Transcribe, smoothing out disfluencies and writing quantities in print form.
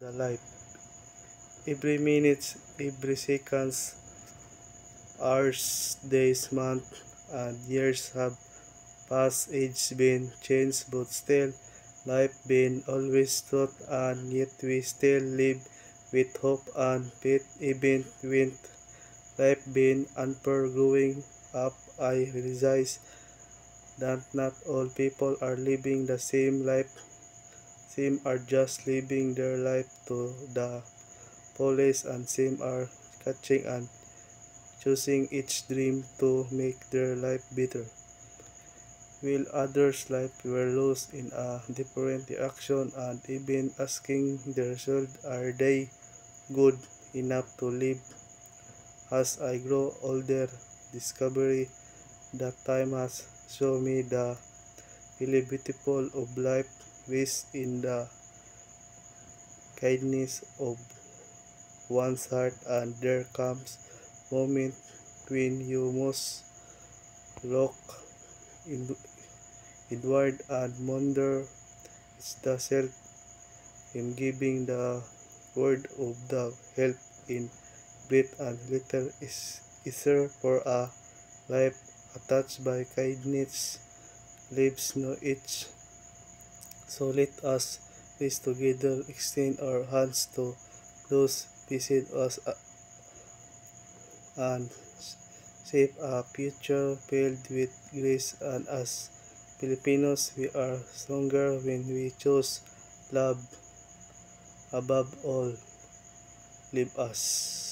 the life. Every minute, every seconds, hours, days, months, and years have passed, age been changed, but still life been always taught, and yet we still live with hope and faith even when life been unfair. Growing up, I realize that not all people are living the same life. Some are just living their life to the fullest, and some are catching and choosing each dream to make their life better. While others' life were lost in a different direction, and even asking themselves, are they good enough to live? As I grow older, discovery that time has shown me the really beautiful of life is in the kindness of one's heart, and there comes moment when you must look in, inward and wonder, is the self in giving the word of the help in breath and little is easier for a life attached by kindness lives no each. So let us please together extend our hands to those visit us and shape a future filled with grace, and as Filipinos we are stronger when we choose love above all. Leave us.